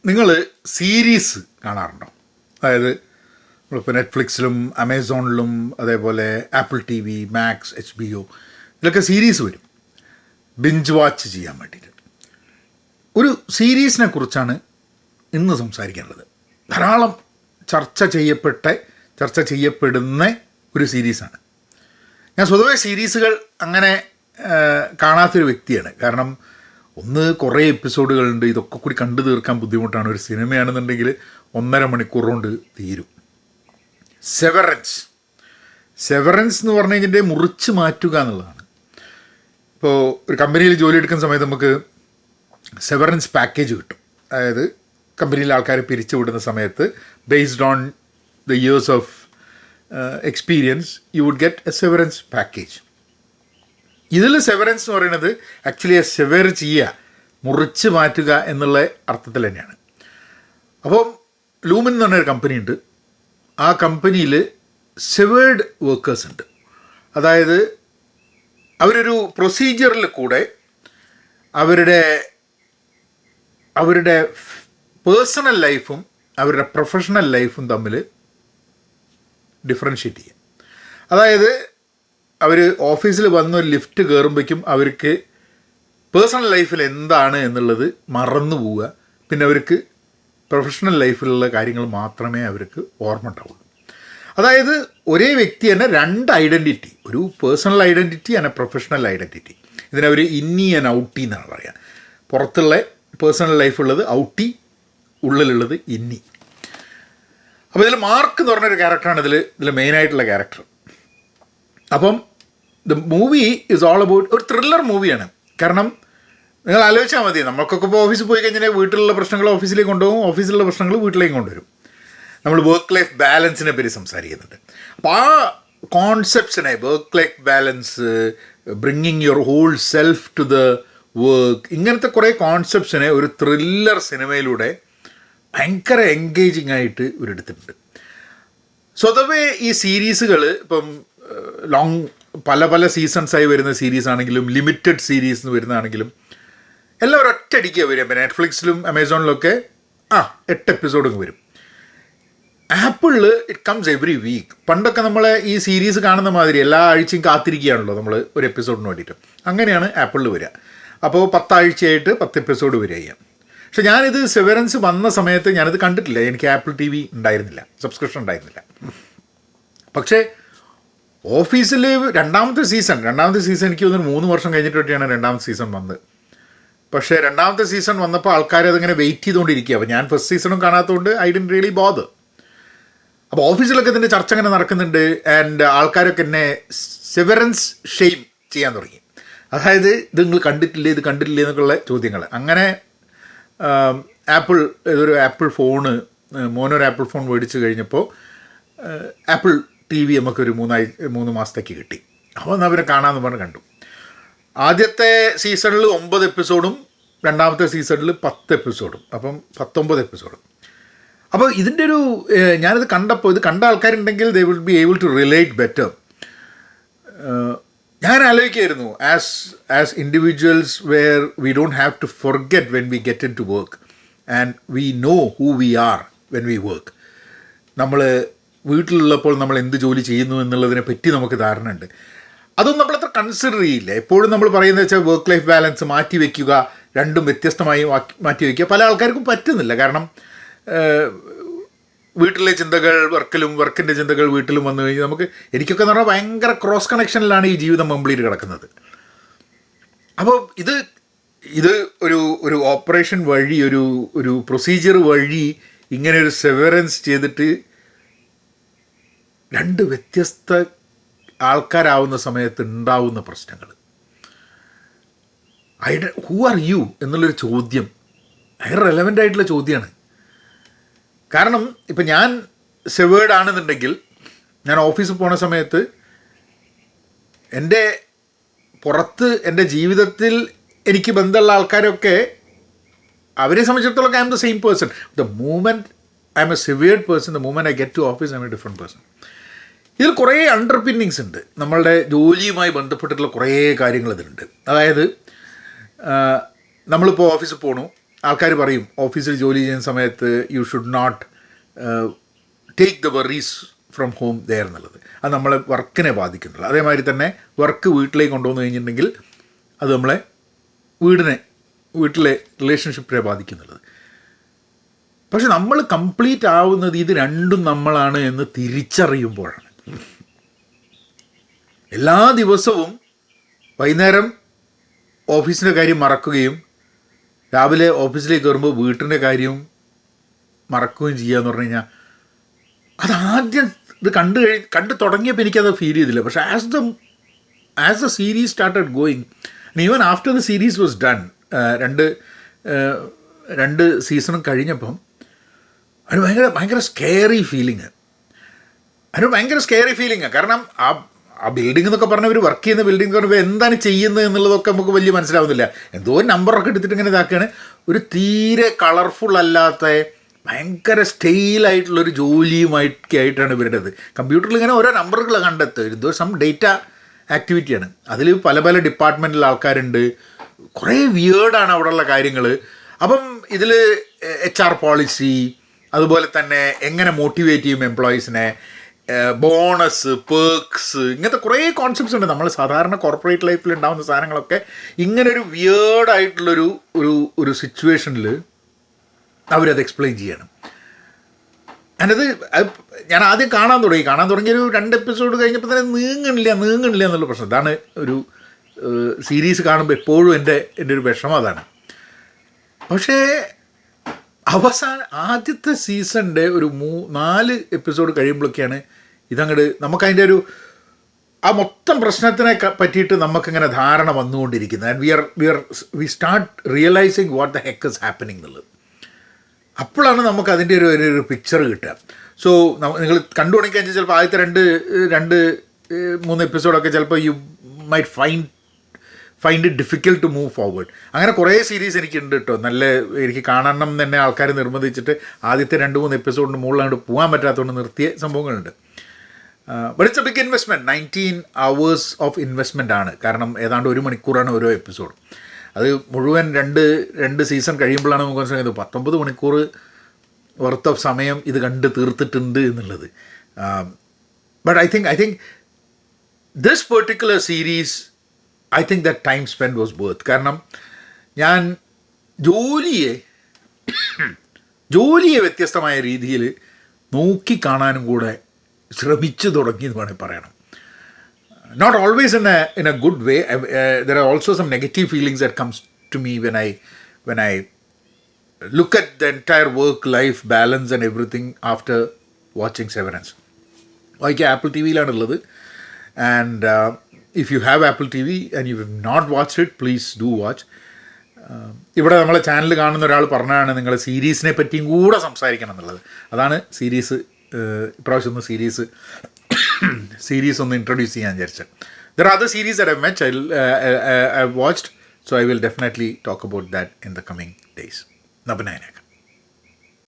നിങ്ങൾ സീരീസ് കാണാറുണ്ടോ? അതായത് നമ്മളിപ്പോൾ നെറ്റ്ഫ്ലിക്സിലും ആമസോണിലും അതേപോലെ Apple T V, Max, HBO ഇതിലൊക്കെ സീരീസ് വരും ബിഞ്ച് വാച്ച് ചെയ്യാൻ വേണ്ടിയിട്ട്. ഒരു സീരീസിനെ കുറിച്ചാണ് ഇന്ന് സംസാരിക്കാനുള്ളത്. ധാരാളം ചർച്ച ചെയ്യപ്പെടുന്ന ഒരു സീരീസാണ്. ഞാൻ സ്വതവേ സീരീസുകൾ അങ്ങനെ കാണാത്തൊരു വ്യക്തിയാണ്. കാരണം ഒന്ന് കുറേ എപ്പിസോഡുകളുണ്ട്, ഇതൊക്കെ കൂടി കണ്ടു തീർക്കാൻ ബുദ്ധിമുട്ടാണ്. ഒരു സിനിമയാണെന്നുണ്ടെങ്കിൽ 1.5 മണിക്കൂർ കൊണ്ട് തീരും. സെവറൻസ് എന്ന് പറഞ്ഞു കഴിഞ്ഞാൽ മുറിച്ച് മാറ്റുക എന്നുള്ളതാണ്. ഇപ്പോൾ ഒരു കമ്പനിയിൽ ജോലി എടുക്കുന്ന സമയത്ത് നമുക്ക് സെവറൻസ് പാക്കേജ് കിട്ടും. അതായത് കമ്പനിയിലെ ആൾക്കാരെ പിരിച്ചു വിടുന്ന സമയത്ത് based on the years of experience you would get a severance package. ഇതിൽ സെവറൻസ് എന്ന് പറയുന്നത് ആക്ച്വലി സെവർ ചെയ്യുക, മുറിച്ച് മാറ്റുക എന്നുള്ള അർത്ഥത്തിൽ തന്നെയാണ്. അപ്പം ലൂമിൻ എന്ന് പറഞ്ഞൊരു കമ്പനി ഉണ്ട്. ആ കമ്പനിയിൽ സെവേർഡ് വർക്കേഴ്സ് ഉണ്ട്. അതായത് അവരൊരു പ്രൊസീജിയറിൽ കൂടെ അവരുടെ പേഴ്സണൽ ലൈഫും അവരുടെ പ്രൊഫഷണൽ ലൈഫും തമ്മിൽ ഡിഫറൻഷ്യേറ്റ് ചെയ്യും. അതായത് അവർ ഓഫീസിൽ വന്ന് ലിഫ്റ്റ് കയറുമ്പോഴേക്കും അവർക്ക് പേഴ്സണൽ ലൈഫിൽ എന്താണ് എന്നുള്ളത് മറന്നു പോവുക. പിന്നെ അവർക്ക് പ്രൊഫഷണൽ ലൈഫിലുള്ള കാര്യങ്ങൾ മാത്രമേ അവർക്ക് ഓർമ്മ ഉണ്ടാവുള്ളൂ. അതായത് ഒരേ വ്യക്തി തന്നെ 2 ഐഡൻറ്റിറ്റി, ഒരു personal identity and professional identity. ഇതിനവർ ഇന്നി ആൻഡ് ഔട്ടി എന്നാണ് പറയുക. പുറത്തുള്ള പേഴ്സണൽ ലൈഫുള്ളത് ഔട്ടി, ഉള്ളിലുള്ളത് ഇന്നി. അപ്പോൾ ഇതിൽ മാർക്ക് എന്ന് പറഞ്ഞൊരു ക്യാരക്ടറാണ് ഇതിൽ മെയിനായിട്ടുള്ള ക്യാരക്ടർ. അപ്പം the movie is all about ഒരു ത്രില്ലർ മൂവിയാണ്. കാരണം നിങ്ങൾ ആലോചിച്ചാൽ മതി, നമുക്കൊക്കെ ഇപ്പോൾ ഓഫീസിൽ പോയി കഴിഞ്ഞാൽ വീട്ടിലുള്ള പ്രശ്നങ്ങൾ ഓഫീസിലേക്ക് കൊണ്ടുപോകും, ഓഫീസിലുള്ള പ്രശ്നങ്ങൾ വീട്ടിലേക്ക് കൊണ്ടുവരും. നമ്മൾ വർക്ക് ലൈഫ് ബാലൻസിനെ പറ്റി സംസാരിക്കുന്നുണ്ട്. അപ്പോൾ ആ കോൺസെപ്റ്റ്സിനെ, work life balance, bringing your whole self to the work, ഇങ്ങനത്തെ കുറേ കോൺസെപ്റ്റ്സിനെ ഒരു ത്രില്ലർ സിനിമയിലൂടെ ഭയങ്കര എൻഗേജിങ് ആയിട്ട് ഇവരെടുത്തിട്ടുണ്ട്. സ്വതവേ ഈ സീരീസുകൾ ഇപ്പം പല സീസൺസായി വരുന്ന സീരീസ് ആണെങ്കിലും ലിമിറ്റഡ് സീരീസ് എന്ന് വരുന്നതാണെങ്കിലും എല്ലാം ഒരൊറ്റടിക്കുക വരും. ഇപ്പം നെറ്റ്ഫ്ലിക്സിലും ആമസോണിലൊക്കെ 8 എപ്പിസോഡ് വരും. ആപ്പിളിൽ ഇറ്റ് കംസ് എവറി വീക്ക്. പണ്ടൊക്കെ നമ്മളെ ഈ സീരീസ് കാണുന്ന മാതിരി എല്ലാ ആഴ്ചയും കാത്തിരിക്കുകയാണല്ലോ നമ്മൾ ഒരു എപ്പിസോഡിന് വേണ്ടിയിട്ട്. അങ്ങനെയാണ് ആപ്പിളിൽ വരിക. അപ്പോൾ 10 ആഴ്ചയായിട്ട് 10 എപ്പിസോഡ് വരിക ചെയ്യാം. പക്ഷെ ഞാനിത് സെവറൻസ് വന്ന സമയത്ത് ഞാനിത് കണ്ടിട്ടില്ല. എനിക്ക് ആപ്പിൾ TV ഉണ്ടായിരുന്നില്ല, സബ്സ്ക്രിപ്ഷൻ ഉണ്ടായിരുന്നില്ല. പക്ഷേ ഓഫീസിൽ രണ്ടാമത്തെ സീസൺ എനിക്ക് തോന്നുന്നു 3 വർഷം കഴിഞ്ഞിട്ടൊക്കെയാണ് രണ്ടാമത്തെ സീസൺ വന്നത്. പക്ഷേ രണ്ടാമത്തെ സീസൺ വന്നപ്പോൾ ആൾക്കാർ അതിങ്ങനെ വെയിറ്റ് ചെയ്തുകൊണ്ടിരിക്കുക. അപ്പോൾ ഞാൻ ഫസ്റ്റ് സീസണും കാണാത്തതുകൊണ്ട് ഐ ഡിഡ്ന്റ് റിയലി ബോദർ. അപ്പോൾ ഓഫീസിലൊക്കെ ഇതിൻ്റെ ചർച്ച അങ്ങനെ നടക്കുന്നുണ്ട്. ആൻഡ് ആൾക്കാരൊക്കെ എന്നെ സെവറൻസ് ഷെയിം ചെയ്യാൻ തുടങ്ങി. അതായത് ഇത് നിങ്ങൾ കണ്ടിട്ടില്ലേ എന്നൊക്കെയുള്ള ചോദ്യങ്ങൾ. അങ്ങനെ ഇതൊരു ആപ്പിൾ ഫോണ്, മോനൊരു ആപ്പിൾ ഫോൺ മേടിച്ച് കഴിഞ്ഞപ്പോൾ ആപ്പിൾ TV നമുക്കൊരു 3 മാസത്തേക്ക് കിട്ടി. അപ്പോൾ എന്നാൽ അവരെ കാണാമെന്ന് പറഞ്ഞ് കണ്ടു. ആദ്യത്തെ സീസണിൽ 9 എപ്പിസോഡും രണ്ടാമത്തെ സീസണിൽ 10 എപ്പിസോഡും, അപ്പം 19 എപ്പിസോഡും. അപ്പോൾ ഇതിൻ്റെ ഒരു ഞാനിത് കണ്ടപ്പോൾ, ഇത് കണ്ട ആൾക്കാരുണ്ടെങ്കിൽ they will be able to relate better. ഞാൻ ആലോചിക്കുകയായിരുന്നു, as individuals where we don't have to forget when we get into work and we know who we are when we work. നമ്മൾ വീട്ടിലുള്ളപ്പോൾ നമ്മൾ എന്ത് ജോലി ചെയ്യുന്നു എന്നുള്ളതിനെ പറ്റി നമുക്ക് ധാരണ ഉണ്ട്. അതൊന്നും നമ്മളത്ര കൺസിഡർ ചെയ്യില്ല. എപ്പോഴും നമ്മൾ പറയുന്നത് വെച്ചാൽ വർക്ക് ലൈഫ് ബാലൻസ് മാറ്റി വയ്ക്കുക, രണ്ടും വ്യത്യസ്തമായി മാറ്റി വയ്ക്കുക. പല ആൾക്കാർക്കും പറ്റുന്നില്ല. കാരണം വീട്ടിലെ ചിന്തകൾ വർക്കിലും, വർക്കിൻ്റെ ചിന്തകൾ വീട്ടിലും വന്നു കഴിഞ്ഞാൽ എനിക്കൊക്കെ എന്ന് പറഞ്ഞാൽ ഭയങ്കര ക്രോസ് കണക്ഷനിലാണ് ഈ ജീവിതം കംപ്ലീറ്റ് കിടക്കുന്നത്. അപ്പോൾ ഇത് ഒരു ഓപ്പറേഷൻ വഴി, ഒരു പ്രൊസീജിയർ വഴി ഇങ്ങനെ ഒരു സെവറൻസ് ചെയ്തിട്ട് 2 വ്യത്യസ്ത ആൾക്കാരാവുന്ന സമയത്ത് ഉണ്ടാവുന്ന പ്രശ്നങ്ങൾ, ഹൂ ആർ യു എന്നുള്ളൊരു ചോദ്യം ഭയങ്കര റെലവൻ്റ് ആയിട്ടുള്ള ചോദ്യമാണ്. കാരണം ഇപ്പം ഞാൻ സെവേർഡ് ആണെന്നുണ്ടെങ്കിൽ ഞാൻ ഓഫീസിൽ പോണ സമയത്ത് എൻ്റെ പുറത്ത് എൻ്റെ ജീവിതത്തിൽ എനിക്ക് ബന്ധമുള്ള ആൾക്കാരൊക്കെ അവരെ സംബന്ധിച്ചിടത്തോളം I am the same person. The moment I am a severed person, the moment I get to office I am a different person. ഇതിൽ കുറേ അണ്ടർപിന്നിങ്സ് ഉണ്ട്. നമ്മളുടെ ജോലിയുമായി ബന്ധപ്പെട്ടിട്ടുള്ള കുറേ കാര്യങ്ങൾ ഇതിലുണ്ട്. അതായത് നമ്മളിപ്പോൾ ഓഫീസിൽ പോകണു, ആൾക്കാർ പറയും ഓഫീസിൽ ജോലി ചെയ്യുന്ന സമയത്ത് you should not take the worries from home there എന്നുള്ളത്. അത് നമ്മളെ വർക്കിനെ ബാധിക്കുന്നുള്ളൂ. അതേമാതിരി തന്നെ വർക്ക് വീട്ടിലേക്ക് കൊണ്ടുവന്നു കഴിഞ്ഞിട്ടുണ്ടെങ്കിൽ അത് നമ്മളെ വീട്ടിലെ റിലേഷൻഷിപ്പിനെ ബാധിക്കുന്നുള്ളത്. പക്ഷെ നമ്മൾ കംപ്ലീറ്റ് ആവുന്നത് ഇത് രണ്ടും നമ്മളാണ് എന്ന് തിരിച്ചറിയുമ്പോഴാണ്. എല്ലാ ദിവസവും വൈകുന്നേരം ഓഫീസിൻ്റെ കാര്യം മറക്കുകയും രാവിലെ ഓഫീസിലേക്ക് കയറുമ്പോൾ വീട്ടിൻ്റെ കാര്യവും മറക്കുകയും ചെയ്യുക എന്ന് പറഞ്ഞു കഴിഞ്ഞാൽ അതാദ്യം ഇത് കണ്ടു തുടങ്ങിയപ്പോൾ എനിക്കത് ഫീൽ ചെയ്തില്ല. പക്ഷേ as the series started going even after the series was done, രണ്ട് സീസണും കഴിഞ്ഞപ്പം അതിന് ഭയങ്കര സ്കെയറി ഫീലിങ്. കാരണം ആ ബിൽഡിംഗ് എന്നൊക്കെ പറഞ്ഞവർ വർക്ക് ചെയ്യുന്ന ബിൽഡിംഗ് എന്ന് പറയുമ്പോൾ എന്താണ് ചെയ്യുന്നത് എന്നുള്ളതൊക്കെ നമുക്ക് വലിയ മനസ്സിലാവുന്നില്ല. എന്തോ നമ്പറൊക്കെ എടുത്തിട്ട് ഇങ്ങനെ ഇതാക്കുകയാണ്. ഒരു തീരെ കളർഫുൾ അല്ലാത്ത ഭയങ്കര സ്റ്റൈലായിട്ടുള്ളൊരു ജോലിയുമായിട്ടാണ് ഇവരുടേത്. കമ്പ്യൂട്ടറിൽ ഇങ്ങനെ ഓരോ നമ്പറുകൾ കണ്ടെത്തുക, എന്തോ സം ഡേറ്റ ആക്ടിവിറ്റിയാണ്. അതിൽ പല ഡിപ്പാർട്ട്മെൻറ്റിൽ ആൾക്കാരുണ്ട്. കുറേ വിയേർഡാണ് അവിടെയുള്ള കാര്യങ്ങൾ. അപ്പം ഇതിൽ HR പോളിസി, അതുപോലെ തന്നെ എങ്ങനെ മോട്ടിവേറ്റ് ചെയ്യും എംപ്ലോയീസിനെ, ബോണസ്, പേർക്സ്, ഇങ്ങനത്തെ കുറേ കോൺസെപ്റ്റ്സ് ഉണ്ട്. നമ്മൾ സാധാരണ കോർപ്പറേറ്റ് ലൈഫിൽ ഉണ്ടാകുന്ന സാധനങ്ങളൊക്കെ ഇങ്ങനൊരു വിയേർഡായിട്ടുള്ളൊരു സിറ്റുവേഷനിൽ അവരത് എക്സ്പ്ലെയിൻ ചെയ്യണം. ഞാനത് ഞാൻ ആദ്യം കാണാൻ തുടങ്ങിയൊരു 2 എപ്പിസോഡ് കഴിഞ്ഞപ്പോൾ തന്നെ നീങ്ങണില്ല എന്നുള്ള പ്രശ്നം. അതാണ് ഒരു സീരീസ് കാണുമ്പോൾ എപ്പോഴും എൻ്റെ ഒരു വിഷമം അതാണ്. പക്ഷേ ആദ്യത്തെ സീസണിൻ്റെ ഒരു 4 എപ്പിസോഡ് കഴിയുമ്പോഴൊക്കെയാണ് നമുക്കതിൻ്റെ ആ മൊത്തം പ്രശ്നത്തിനെ പറ്റിയിട്ട് നമുക്കിങ്ങനെ ധാരണ വന്നുകൊണ്ടിരിക്കുന്നത്. And we start realising what the heck is happening എന്നുള്ളത്. അപ്പോഴാണ് നമുക്ക് അതിൻ്റെ ഒരു പിക്ചർ കിട്ടുക. സോ നിങ്ങൾ കണ്ടു തുടങ്ങിക്കാൻ ചിലപ്പോൾ ആദ്യത്തെ 2-3 എപ്പിസോഡൊക്കെ ചിലപ്പോൾ you might find it difficult to move forward. അങ്ങനെ കുറേ സീരീസ് എനിക്കുണ്ട് കേട്ടോ. എനിക്ക് കാണണം തന്നെ ആൾക്കാർ നിർബന്ധിച്ചിട്ട് ആദ്യത്തെ 2-3 എപ്പിസോഡിന് മുകളിലാണ്ട് പോകാൻ പറ്റാത്തതുകൊണ്ട് നിർത്തിയ സംഭവങ്ങളുണ്ട്. But it's a big investment. 19 hours of investment ആണ്. കാരണം ഏതാണ്ട് 1 മണിക്കൂറാണ് ഓരോ എപ്പിസോഡ്. അത് മുഴുവൻ രണ്ട് സീസൺ കഴിയുമ്പോഴാണ് നമുക്ക് മനസ്സിലായത് 19 മണിക്കൂർ വർത്ത് ഓഫ് സമയം ഇത് കണ്ട് തീർത്തിട്ടുണ്ട് എന്നുള്ളത്. But I think this particular series I think that time spent was worth. കാരണം ഞാൻ ജോലിയെ വ്യത്യസ്തമായ രീതിയിൽ നോക്കിക്കാണാനും കൂടെ ശ്രമിച്ചു തുടങ്ങി എന്ന് വേണമെങ്കിൽ പറയണം. Not always in a good way. There are also some negative feelings that comes to me when I look at the entire work-life balance and everything after watching Severance. എനിക്ക് apple TVയിലാണുള്ളത്. And if you have Apple TV and you have not watched it, please do watch. ഇവിടെ നമ്മളെ channel കാണുന്ന ഒരാൾ പറഞ്ഞാണ് നിങ്ങൾ സീരീസിനെ പറ്റിയും കൂടെ സംസാരിക്കണം എന്നുള്ളത്. അതാണ് ഇപ്രാവശ്യം ഒന്ന് സീരീസ് ഒന്ന് ഇൻട്രൊഡ്യൂസ് ചെയ്യാൻ വിചാരിച്ചത്. There are other series that I've watched, so I will definitely talk about that in the coming days. നബനായനേക്കാം.